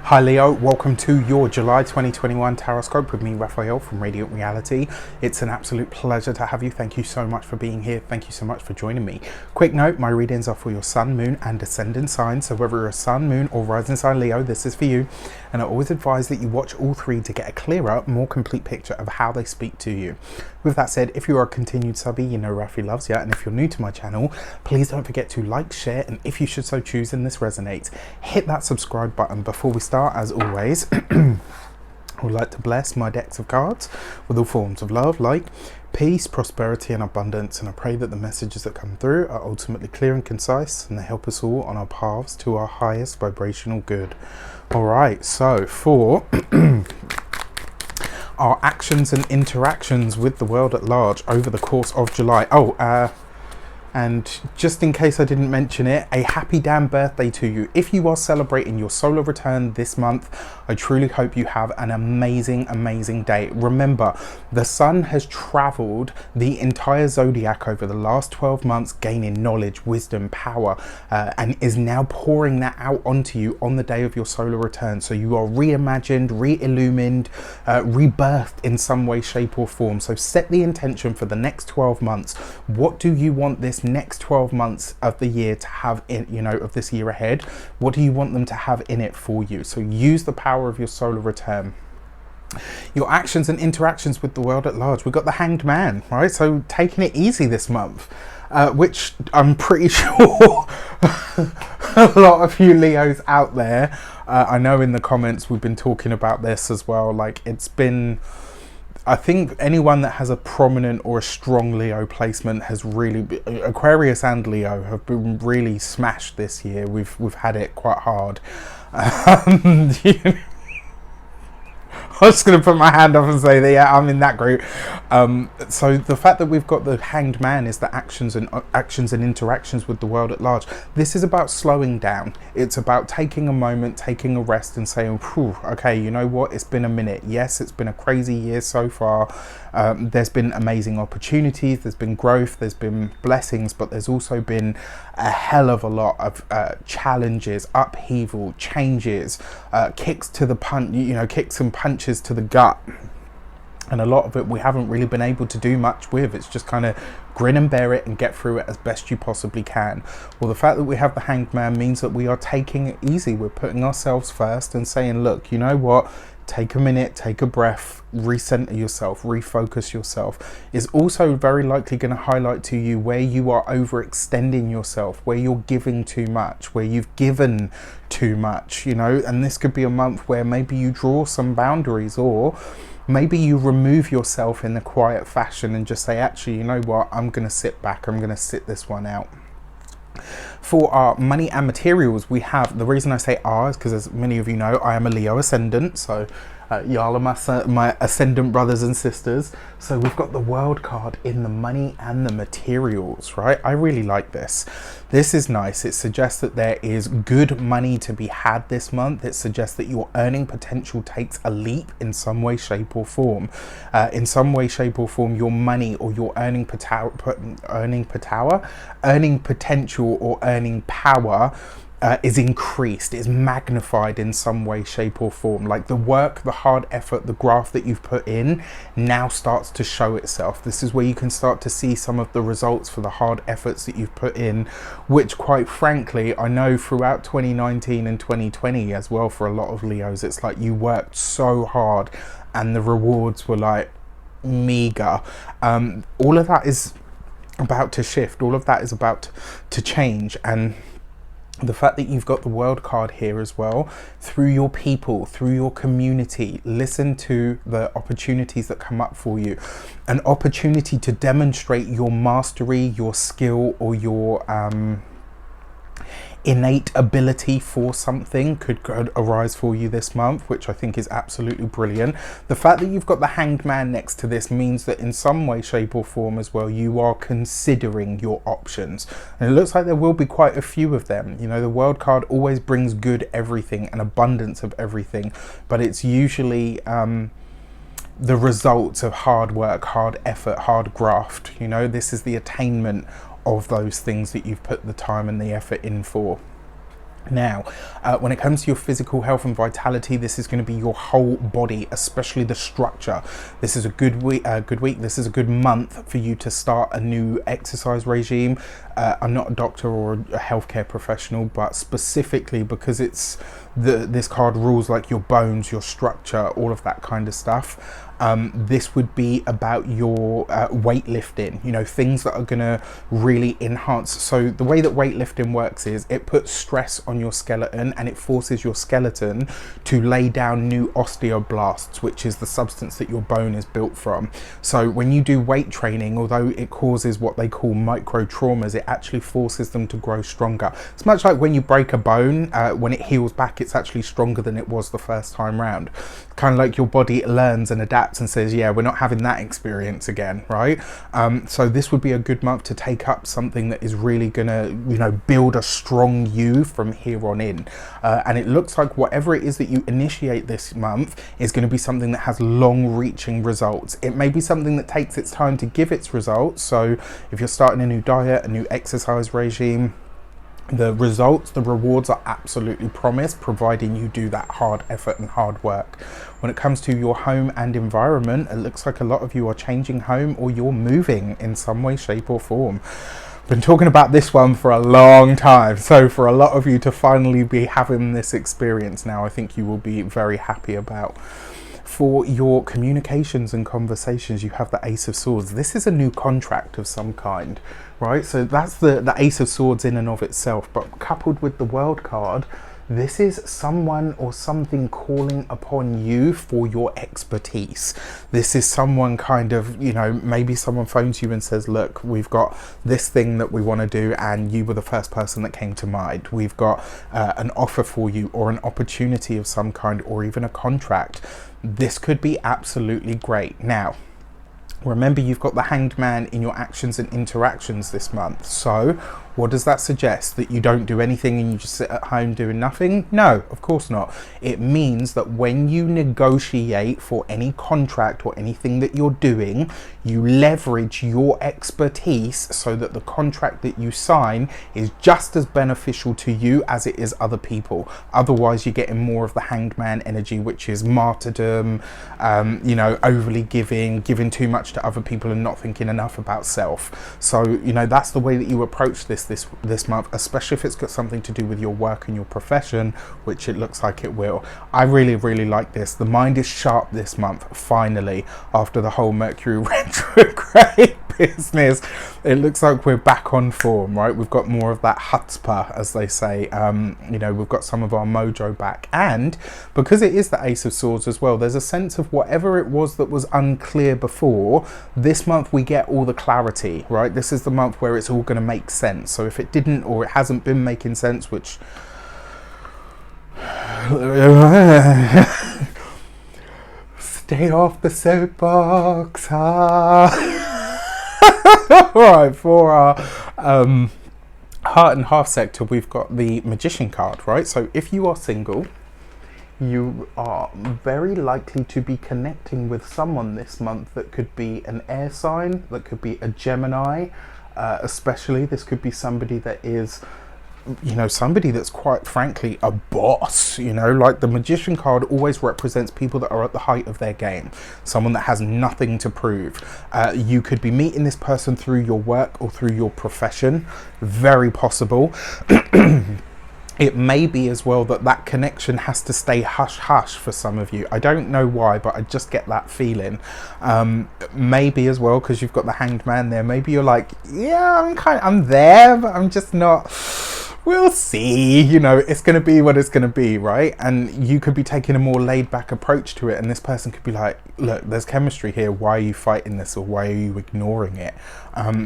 Hi Leo, welcome to your July 2021 Tarot with me, Raphael from Reydiant Reality. It's an absolute pleasure to have you. Thank you so much for being here. Thank you so much for joining me. Quick note, my readings are for your sun, moon and ascendant sign. So whether you're a sun, moon or rising sign Leo, this is for you. And I always advise that you watch all three to get a clearer, more complete picture of how they speak to you. With that said, if you are a continued subby, you know Rafi loves you. And if you're new to my channel, please don't forget to like, share, and if you should so choose and this resonates, hit that subscribe button. Before we start, as always, I would like to bless my decks of cards with all forms of love, light, peace, prosperity, and abundance. And I pray that the messages that come through are ultimately clear and concise, and they help us all on our paths to our highest vibrational good. All right, so for our actions and interactions with the world at large over the course of July. And just in case I didn't mention it, a happy damn birthday to you. If you are celebrating your solar return this month, I truly hope you have an amazing, amazing day. Remember, the sun has traveled the entire zodiac over the last 12 months, gaining knowledge, wisdom, power, and is now pouring that out onto you on the day of your solar return. So you are reimagined, re-illumined, rebirthed in some way, shape or form. So set the intention for the next 12 months. What do you want this next 12 months of the year to have in, of this year ahead? What do you want them to have in it for you? So use the power of your solar return. Your actions and interactions with the world at large. We've got the Hanged Man, right? So taking it easy this month, which I'm pretty sure a lot of you Leos out there, I know in the comments we've been talking about this as well. Like, it's been, I think anyone that has a prominent or a strong Leo placement has really, Aquarius and Leo have been really smashed this year. We've had it quite hard. I was going to put my hand up and say that, yeah, I'm in that group. So the fact that we've got the Hanged Man is the actions and interactions with the world at large. This is about slowing down. It's about taking a moment, taking a rest and saying, okay, you know what? It's been a minute. Yes, it's been a crazy year so far. There's been amazing opportunities. There's been growth. There's been blessings, but there's also been a hell of a lot of challenges, upheaval, changes, kicks to the punch, kicks and punches to the gut, and a lot of it we haven't really been able to do much with. It's just kind of grin and bear it and get through it as best you possibly can. Well, the fact that we have the Hanged Man means that we are taking it easy. We're putting ourselves first and saying, look, you know what, take a minute, take a breath, recenter yourself, refocus yourself. Is also very likely going to highlight to you where you are overextending yourself, where you're giving too much, where you've given too much, and this could be a month where maybe you draw some boundaries, or maybe you remove yourself in a quiet fashion and just say, actually, you know what, I'm going to sit back, I'm going to sit this one out. For our money and materials, we have, the reason I say are is because, as many of you know, I am a Leo ascendant, so y'all are my ascendant brothers and sisters. So we've got the World card in the money and the materials, right? I really like this. This is nice. It suggests that there is good money to be had this month. It suggests that your earning potential takes a leap in some way, shape or form. In some way, shape or form, your money or your earning potential or earning power is increased, is magnified in some way, shape or form. Like the work, the hard effort, the graft that you've put in now starts to show itself. This is where you can start to see some of the results for the hard efforts that you've put in, which quite frankly, I know throughout 2019 and 2020 as well, for a lot of Leos, it's like you worked so hard and the rewards were like meager. All of that is about to shift. All of that is about to change. And the fact that you've got the World card here as well, through your people, through your community, listen to the opportunities that come up for you. An opportunity to demonstrate your mastery, your skill, or your innate ability for something could arise for you this month, which I think is absolutely brilliant. The fact that you've got the Hanged Man next to this means that in some way, shape or form as well, you are considering your options, and it looks like there will be quite a few of them. The World card always brings good everything, an abundance of everything, but it's usually the results of hard work, hard effort, hard graft. This is the attainment of those things that you've put the time and the effort in for. Now, when it comes to your physical health and vitality, this is going to be your whole body, especially the structure. This is a good week. This is a good month for you to start a new exercise regime. I'm not a doctor or a healthcare professional, but specifically because it's this card rules like your bones, your structure, all of that kind of stuff. This would be about your weightlifting, you know, things that are going to really enhance. So the way that weightlifting works is it puts stress on your skeleton and it forces your skeleton to lay down new osteoblasts, which is the substance that your bone is built from. So when you do weight training, although it causes what they call micro traumas, it actually forces them to grow stronger. It's much like when you break a bone, when it heals back, it's actually stronger than it was the first time round. Kind of like your body learns and adapts and says, yeah, we're not having that experience again, right? So this would be a good month to take up something that is really gonna, you know, build a strong you from here on in. And it looks like whatever it is that you initiate this month is going to be something that has long-reaching results. It may be something that takes its time to give its results. So if you're starting a new diet, a new exercise regime, the results, the rewards are absolutely promised, providing you do that hard effort and hard work. When it comes to your home and environment, it looks like a lot of you are changing home or you're moving in some way, shape or form. Been talking about this one for a long time, so for a lot of you to finally be having this experience now, I think you will be very happy about. For your communications and conversations, you have the Ace of Swords. This is a new contract of some kind, right? So that's the Ace of Swords in and of itself, but coupled with the World card, this is someone or something calling upon you for your expertise. This is someone kind of, you know, maybe someone phones you and says, look, we've got this thing that we want to do and you were the first person that came to mind. We've got an offer for you or an opportunity of some kind or even a contract. This could be absolutely great. Now, remember, you've got the Hanged Man in your actions and interactions this month. So what does that suggest? That you don't do anything and you just sit at home doing nothing? No, of course not. It means that when you negotiate for any contract or anything that you're doing, you leverage your expertise so that the contract that you sign is just as beneficial to you as it is other people. Otherwise, you're getting more of the Hanged Man energy, which is martyrdom, you know, overly giving too much to other people and not thinking enough about self. So, you know, that's the way that you approach this month, especially if it's got something to do with your work and your profession, which it looks like it will. I really like this. The mind is sharp this month, finally, after the whole Mercury retrograde business. It looks like we're back on form, right? We've got more of that chutzpah, as they say. You know, we've got some of our mojo back, and because it is the Ace of Swords as well, there's a sense of whatever it was that was unclear before. This month we get all the clarity, right? This is the month where it's all going to make sense. So if it didn't or it hasn't been making sense, which stay off the soapbox, Alright, for our heart and half sector, we've got the Magician card, right? So if you are single, you are very likely to be connecting with someone this month that could be an air sign, that could be a Gemini, especially. This could be somebody that is, you know, somebody that's quite frankly a boss. You know, like the Magician card always represents people that are at the height of their game, someone that has nothing to prove. You could be meeting this person through your work or through your profession, very possible. It may be as well that that connection has to stay hush-hush for some of you. I don't know why, but I just get that feeling. Maybe as well, because you've got the Hanged Man there. Maybe you're like, yeah, I'm there, but I'm just not. We'll see, you know, it's going to be what it's going to be, right? And you could be taking a more laid-back approach to it, and this person could be like, look, there's chemistry here, why are you fighting this, or why are you ignoring it?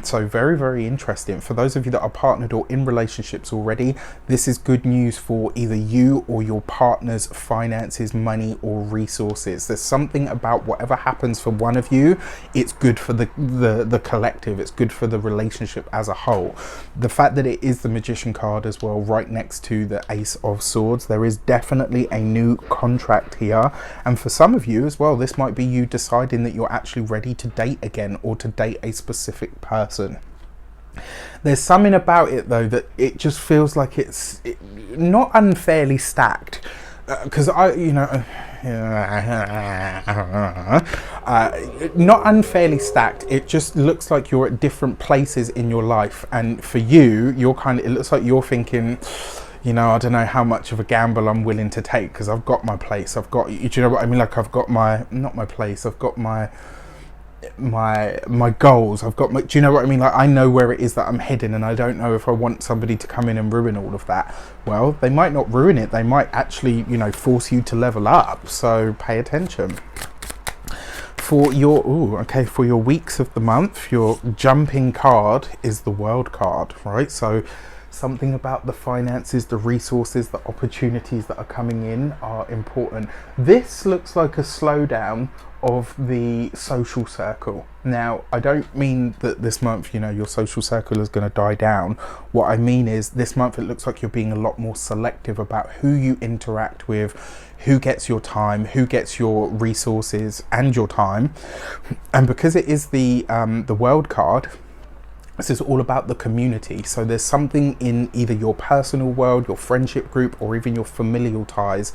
So very interesting. For those of you that are partnered or in relationships already, this is good news for either you or your partner's finances, money or resources. There's something about whatever happens for one of you, it's good for the collective, it's good for the relationship as a whole. The fact that it is the Magician card as well, right next to the Ace of Swords, there is definitely a new contract here. And for some of you as well, this might be you deciding that you're actually ready to date again, or to date a specific person. There's something about it though that it just feels like it's not unfairly stacked, because not unfairly stacked. It just looks like you're at different places in your life, and for you, it looks like you're thinking, I don't know how much of a gamble I'm willing to take, because I've got my place. I've got, do you know what I mean? Like I've got not my place. I've got my goals. I've got my, do you know what I mean? Like I know where it is that I'm heading, and I don't know if I want somebody to come in and ruin all of that. Well, they might not ruin it. They might actually, force you to level up. So pay attention. For your for your weeks of the month, your jumping card is the World card, right? So something about the finances, the resources, the opportunities that are coming in are important. This looks like a slowdown of the social circle. Now, I don't mean that this month, your social circle is going to die down. What I mean is this month it looks like you're being a lot more selective about who you interact with, who gets your time, who gets your resources and your time. And because it is the World card, this is all about the community. So there's something in either your personal world, your friendship group, or even your familial ties.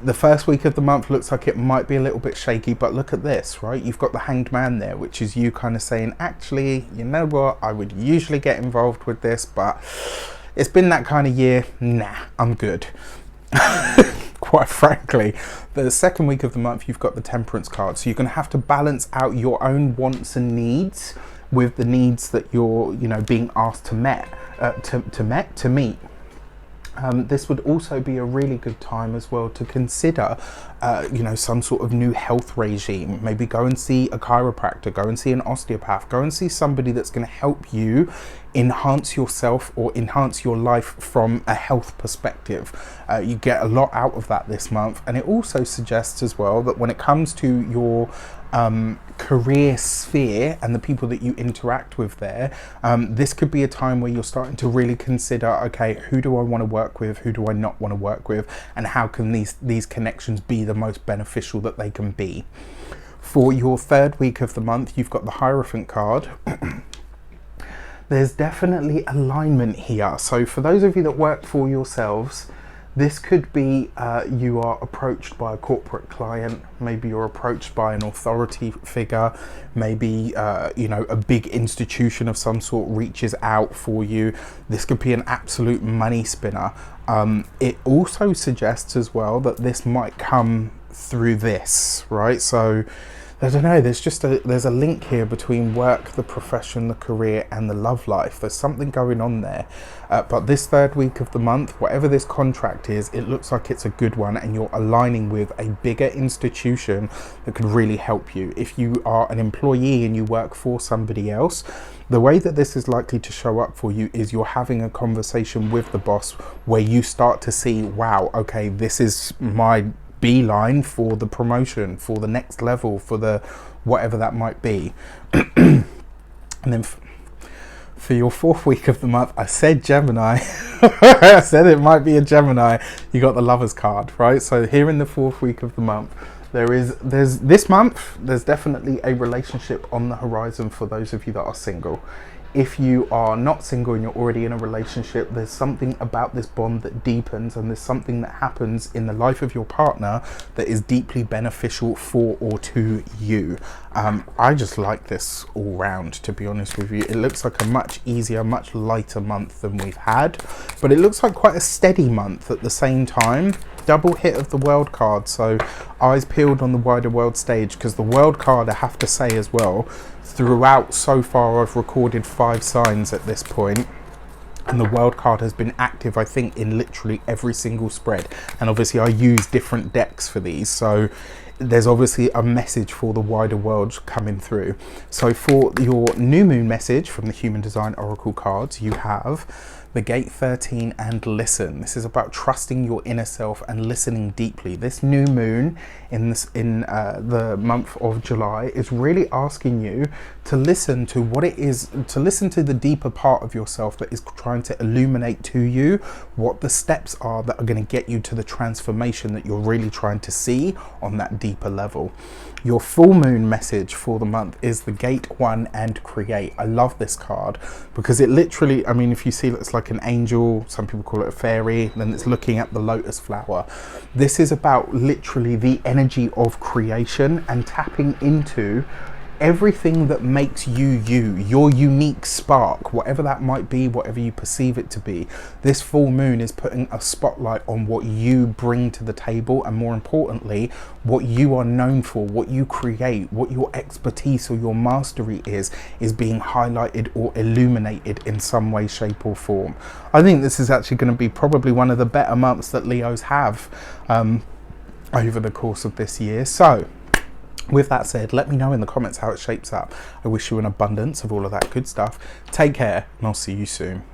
The first week of the month looks like it might be a little bit shaky, but look at this, right? You've got the Hanged Man there, which is you kind of saying, actually, you know what? I would usually get involved with this, but it's been that kind of year. Nah, I'm good. Quite frankly. The second week of the month, you've got the Temperance card. So you're going to have to balance out your own wants and needs with the needs that you're, being asked to meet. This would also be a really good time as well to consider, some sort of new health regime. Maybe go and see a chiropractor, go and see an osteopath, go and see somebody that's going to help you enhance yourself or enhance your life from a health perspective. You get a lot out of that this month. And it also suggests as well that when it comes to your career sphere and the people that you interact with there, this could be a time where you're starting to really consider, okay, who do I want to work with, who do I not want to work with, and how can these connections be the most beneficial that they can be. For your third week of the month, you've got the Hierophant card. There's definitely alignment here. So for those of you that work for yourselves, this could be you are approached by a corporate client, maybe you're approached by an authority figure, maybe a big institution of some sort reaches out for you. This could be an absolute money spinner. It also suggests as well that this might come through this, right? So I don't know, there's a link here between work, the profession, the career, and the love life. There's something going on there. But this third week of the month, whatever this contract is, it looks like it's a good one, and you're aligning with a bigger institution that could really help you. If you are an employee and you work for somebody else, the way that this is likely to show up for you is you're having a conversation with the boss where you start to see, wow, okay, this is my beeline for the promotion, for the next level, for the whatever that might be. And then for your fourth week of the month, I said Gemini. I said it might be a Gemini. You got the Lovers card, right? So here in the fourth week of the month, there's definitely a relationship on the horizon for those of you that are single. If you are not single and you're already in a relationship, there's something about this bond that deepens, and there's something that happens in the life of your partner that is deeply beneficial for or to you. I just like this all round, to be honest with you. It looks like a much easier, much lighter month than we've had, but it looks like quite a steady month at the same time. Double hit of the World card, so eyes peeled on the wider world stage, because the World card, I have to say as well, throughout so far I've recorded 5 signs at this point, and the World card has been active, I think, in literally every single spread. And obviously I use different decks for these, so there's obviously a message for the wider world coming through. So for your new moon message from the Human Design Oracle cards, you have the gate 13 and listen. This is about trusting your inner self and listening deeply. This new moon in the month of July is really asking you to listen to what it is, to listen to the deeper part of yourself that is trying to illuminate to you what the steps are that are going to get you to the transformation that you're really trying to see on that deeper level. Your full moon message for the month is the gate 1 and create. I love this card because it literally, I mean, if you see, it's like an angel, some people call it a fairy, then it's looking at the lotus flower. This is about literally the energy of creation and tapping into everything that makes you, your unique spark, whatever that might be, whatever you perceive it to be. This full moon is putting a spotlight on what you bring to the table, and more importantly, what you are known for, what you create, what your expertise or your mastery is being highlighted or illuminated in some way, shape or form. I think this is actually going to be probably one of the better months that Leos have over the course of this year. So with that said, let me know in the comments how it shapes up. I wish you an abundance of all of that good stuff. Take care, and I'll see you soon.